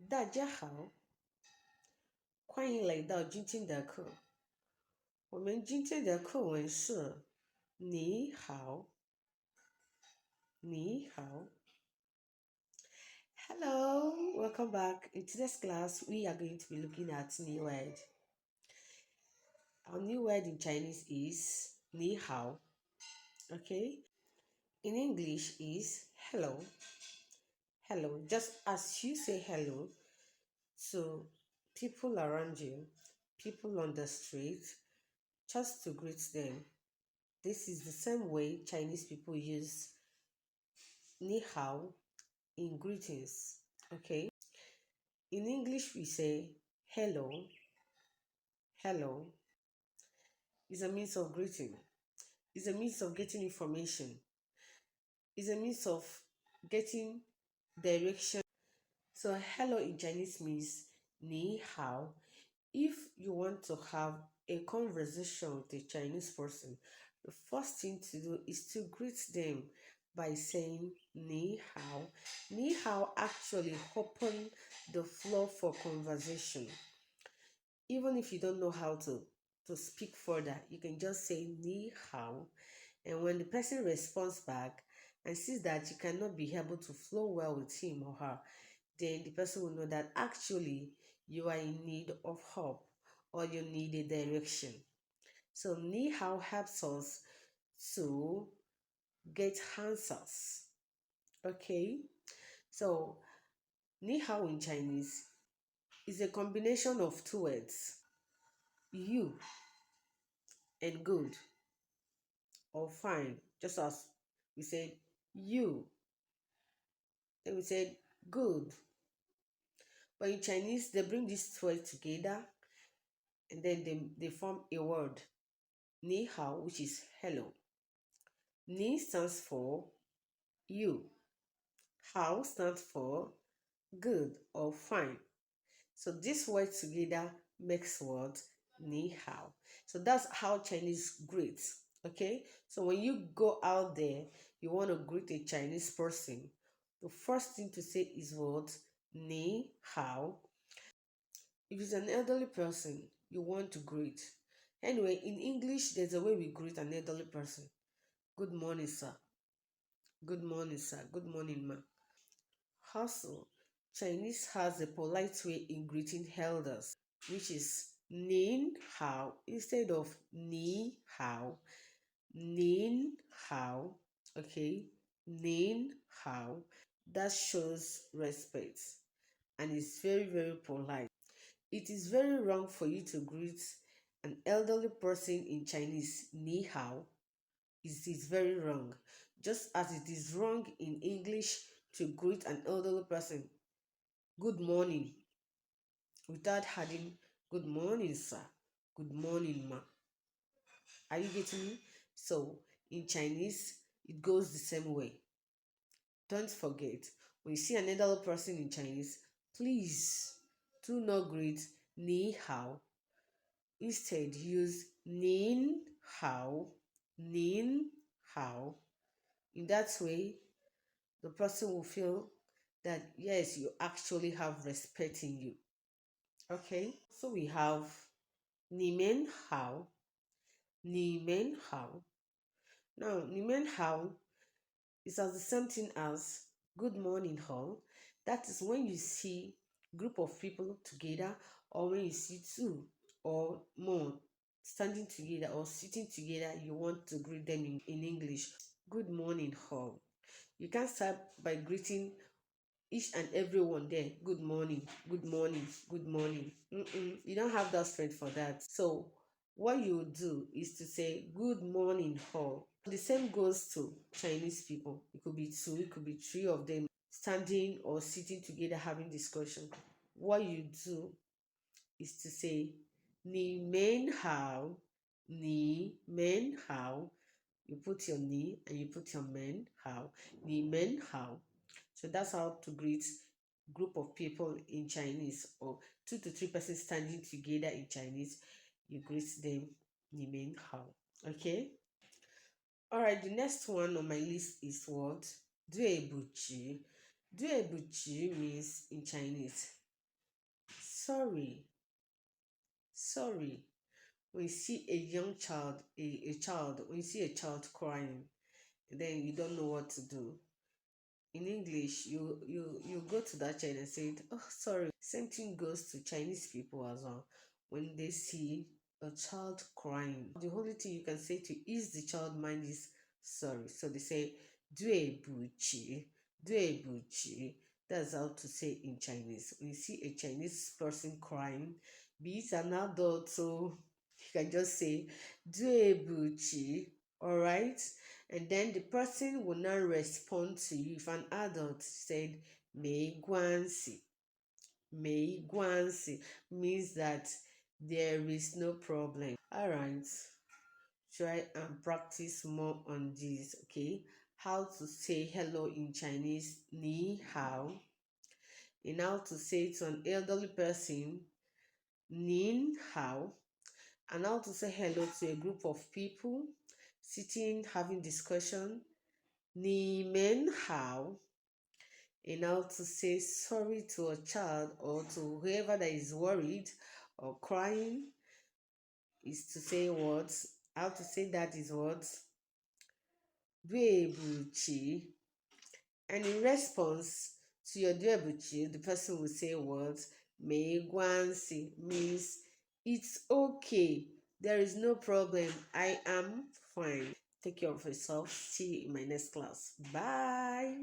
大家好，欢迎来到今天的课。我们今天的课文是你好，你好。Hello, welcome back. In today's class, we are going to be looking at new word. Our new word in Chinese is ni hao. Okay. In English is hello. Hello. Just as you say hello to people around you, people on the street, just to greet them. This is the same way Chinese people use ni hao in greetings. Okay. In English, we say hello. Hello is a means of greeting. It's a means of getting information. It's a means of getting direction. So hello in Chinese means ni hao. If you want to have a conversation with a Chinese person, the first thing to do is to greet them by saying ni hao. Ni hao actually open the floor for conversation. Even if you don't know how to speak further, you can just say ni hao. And when the person responds back and sees that you cannot be able to flow well with him or her, then the person will know that actually you are in need of help or you need a direction. So ni hao helps us to get answers. Okay, so ni hao in Chinese is a combination of two words, you and good or fine, just as we said you, then we said good. But in Chinese, they bring these two words together and then they form a word, ni hao, which is hello. Ni stands for you. Hao stands for good or fine. So this word together makes what? Ni hao. So that's how Chinese greets. Okay? So when you go out there, you want to greet a Chinese person, the first thing to say is what? Ni hao. If it's an elderly person you want to greet. Anyway, in English, there's a way we greet an elderly person. Good morning, sir. Good morning, sir. Good morning, ma. Also, Chinese has a polite way in greeting elders, which is nin hao instead of ni hao. Nin hao, okay? Nin hao. That shows respect and is very, very polite. It is very wrong for you to greet an elderly person in Chinese ni hao. It is very wrong. Just as it is wrong in English to greet an elderly person good morning without adding good morning, sir. Good morning, ma. Are you getting me? So in Chinese, it goes the same way. Don't forget, when you see an elderly person in Chinese, please do not greet ni hao. Instead, use nin hao, nin hao. In that way, the person will feel that yes, you actually have respect in you. Okay, so we have ni men hao, ni men hao. Now, ni men hao is as the same thing as good morning hall. That is when you see group of people together, or when you see two or more standing together or sitting together, you want to greet them in English. Good morning hall. You can start by greeting each and everyone there. Good morning, good morning, good morning. You don't have that strength for that. So what you do is to say good morning hall. The same goes to Chinese people. It could be two, it could be three of them standing or sitting together having discussion. What you do is to say ni men hao, ni men hao. You put your ni and you put your men hao, ni men hao. So that's how to greet group of people in Chinese, or 2 to 3 persons standing together in Chinese. You greet them ni men hao. Okay. All right. The next one on my list is what? Duebuchi. Duebuchi means in Chinese sorry, sorry. When you see a young child, a child, when you see a child crying, then you don't know what to do. In English, you go to that child and say, "Oh, sorry." Same thing goes to Chinese people as well. When they see a child crying, the only thing you can say to ease the child mind is sorry. So they say, "Due buchi, due buchi." That's how to say in Chinese. When you see a Chinese person crying, be it an adult, so you can just say, "Due buchi." All right, and then the person will now respond to you. If an adult said, "Mei guanxi," "Mei guanxi" means that there is no problem. All right, try and practice more on this. Okay, how to say hello in Chinese, "Ni hao," and how to say to an elderly person, "Nin hao," and how to say hello to a group of people sitting having discussion, "Ni men hao," and how to say sorry to a child or to whoever that is worried or crying is to say what? How to say that is what? Duebuchi. And in response to your duebuchi, the person will say what? Meiguansi means it's okay. There is no problem. I am fine. Take care of yourself. See you in my next class. Bye.